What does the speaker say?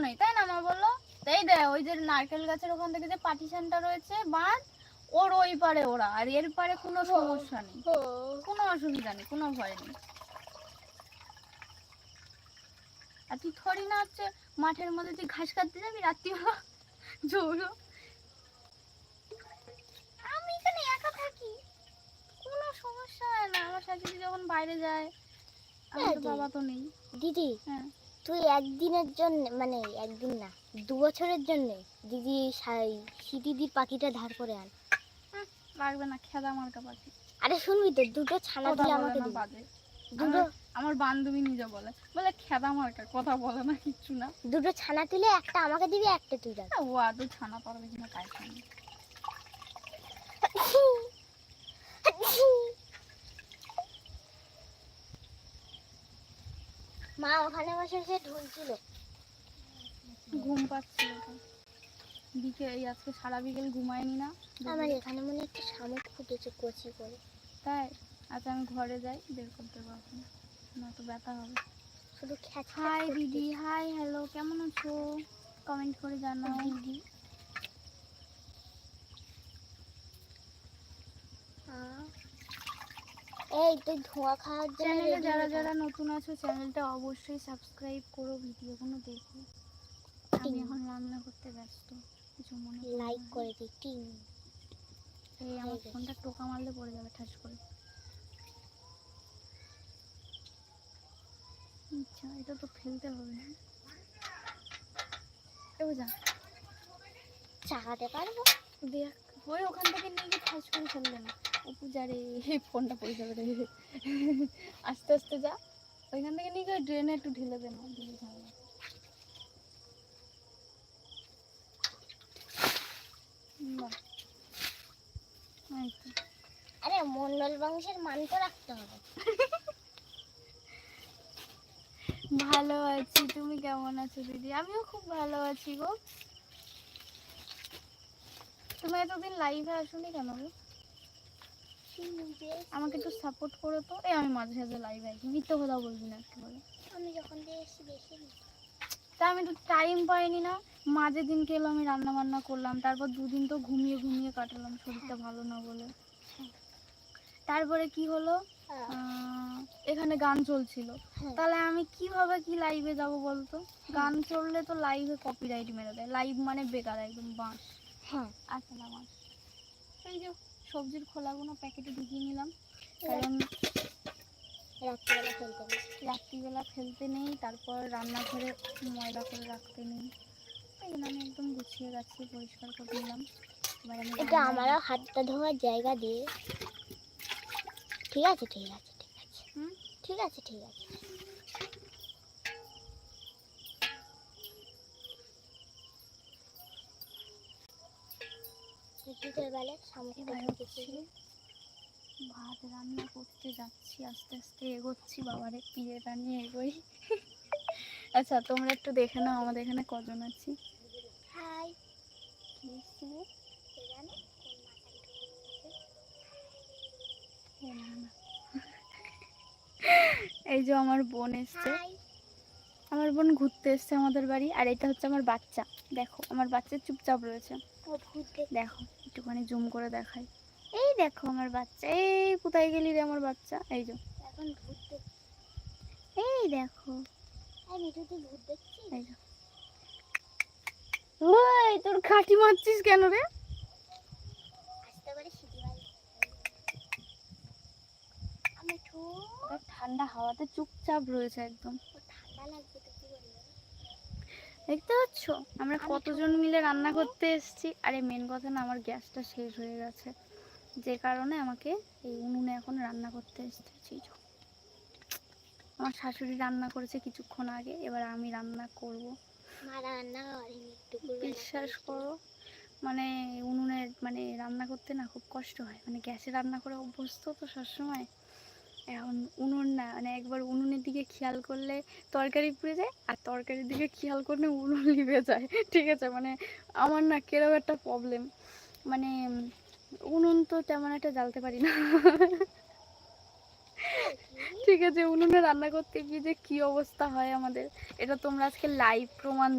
নেই, তাই না মা বললো? তাই দে ওই যে নারকেল গাছের ওখান থেকে যে পার্টিশনটা রয়েছে বাঁধ, ওর ওই পারে ওরা, আর এর পারে কোনো সমস্যা নেই, কোনো অসুবিধা নেই, কোনো ভয় নেই। আর তুই থরি না হচ্ছে মাঠের মধ্যে তুই ঘাস কাটতে যাবি রাত্রিবেলা জোরো? আমি এখানে একা থাকি, কোনো সমস্যা হয় না। আমার শাশুড়ি যখন বাইরে যায়, আমার তো বাবা তো নেই। দিদি হ্যাঁ, তুই একদিনের জন্য, মানে একদিন না 2 বছরের জন্য দিদি দিদির পাখিটা ধার করে আন। লাগবে না, খেদা মার্কা পাখি। আরে শুনবি তো, দুটো ছানা দিলে আমাকে দিবি। বাজে দুটো, আমার বান্ধবী নিজে বলে খেদা মার্কা, কথা বলে না, কিচ্ছু না। দুটো ছানা তুলে একটা আমাকে দিবি, একটা তুই রাখ। ও আদৌ ছানা পারবে কিনা তাই জানি। মা ওখানে বসে বসে ঢুলছিল, ঘুম পাচ্ছিল তো। এই আজকে সারা বিকেল ঘুমায়নি না। আমার এখানে মনে একটা শামুক ফুটেছে কচি করে। তাই? আচ্ছা আমি ঘরে যাই, বের করতে পারবো না তো ব্যথা হবে। শুধু হাই দিদি, হাই হ্যালো, কেমন আছো? কমেন্ট করে জানাও দিদি। এই তুই ধোঁয়া খাওয়ার জন্য চ্যানেলে যারা যারা নতুন আছো চ্যানেলটা অবশ্যই সাবস্ক্রাইব করো, ভিডিওগুলো দেখো। আমি এখন রান্না করতে ব্যস্ত, কিছু মনে লাইক করে দিই টিং। এই আমার ফোনটা টোকা মারলে পড়ে যাবে ঠাস করে। আচ্ছা এটা তো ফেলতে হবে, এও যা চাকাতে পারবো? দেখ ওই ওখান থেকে নিয়ে গিয়ে ঠাস করে ফেলবে না। অপু যা রে, ফোনটা পড়ে যাবে রে, আস্তে আস্তে যা। ওইখান থেকে নিয়ে গিয়ে ড্রেনে একটু ঢেলে দে না, দিলে ঝামেলা। আরে মন্ডল বংশের মান তো রাখতে হবে। ভালো আছি, তুমি কেমন আছো দিদি? আমিও খুব ভালো আছি গো। তুমি এতদিন লাইভে আসোনি কেন গো? আমাকে একটু সাপোর্ট করো তো। এই আমি মাঝে সাঝে লাইভে আসি, মিথ্যে কথা বলবি না একেবারে। আমি যখন দিয়ে এসেছি বেশি তা আমি তো টাইম পাইনি না। মাঝে দিনকে এলো আমি রান্না বান্না করলাম, তারপর দুদিন তো ঘুমিয়ে ঘুমিয়ে কাটালাম শরীরটা ভালো না বলে। তারপরে কি হলো, এখানে গান চলছিল, তাহলে আমি কিভাবে কি লাইভে যাব বলতো? গান চললে তো লাইভে কপিরাইট মেরে দেয়, লাইভ মানে বেকার একদম বাঁশ। হ্যাঁ আচ্ছা না বাঁশ। এই যে সবজির খোলাগুলো প্যাকেটে ঢুকিয়ে নিলাম, কারণ রাত্রিবেলা ফেলতে নেই, তারপর রান্নাঘরে ময়লা করে রাখতে নেই। এই জন্য আমি একদম গুছিয়ে গাছিয়ে পরিষ্কার করে নিলাম। এবার আমি এটা আমারও হাতটা ধোয়ার জায়গা দিয়ে। ঠিক আছে ঠিক আছে ঠিক আছে, ঠিক আছে ঠিক আছে। ভাত রান্না করতে যাচ্ছি, আস্তে আস্তে এগোচ্ছি, বাবারে পিড়েটা নিয়ে এগোই। আচ্ছা তোমরা একটু দেখে নাও আমাদের এখানে কজন আছি। হাই, এই যে আমার বোন এসছে, আমার বোন ঘুরতে এসছে আমাদের বাড়ি। আর এটা হচ্ছে আমার বাচ্চা, দেখো আমার বাচ্চা চুপচাপ রয়েছে, দেখো একটুখানি জুম করে দেখাই। এই দেখো আমার বাচ্চা, এই কোথায় গেলি রে আমার বাচ্চা, এই যে এখন ঘুরতে, এই দেখো এই যে। ওই তোর খাটি মারছিস কেন রে? ঠান্ডা হাওয়াতে চুপচাপ রয়েছে একদম। ঠান্ডা লাগবে তো কি বলবো? দেখতে পাচ্ছ আমরা কতজন মিলে রান্না করতে এসেছি। আরে মেন কথা না, আমার গ্যাসটা শেষ হয়ে গেছে, যে কারণে আমাকে এই উনুনে এখন রান্না করতে এসেছি। আমার শাশুড়ি রান্না করেছে কিছুক্ষণ আগে, এবার আমি রান্না করব। বিশ্বাস করো, মানে উনুনে মানে রান্না করতে না খুব কষ্ট হয়, মানে গ্যাসে রান্না করে অভ্যস্ত তো সবসময়। এখন উনুন না, মানে একবার উনুনের দিকে খেয়াল করলে তরকারি পুড়ে যায়, আর তরকারির দিকে খেয়াল করলে উনুন লিভে যায়। ঠিক আছে, মানে আমার না কেরম একটা প্রবলেম, মানে উনুন তো তেমন একটা জ্বালতে পারি না। ঠিক আছে, উনুনে রান্না করতে গিয়ে যে কি অবস্থা হয় আমাদের, এটা তোমরা আজকে লাইভ প্রমাণ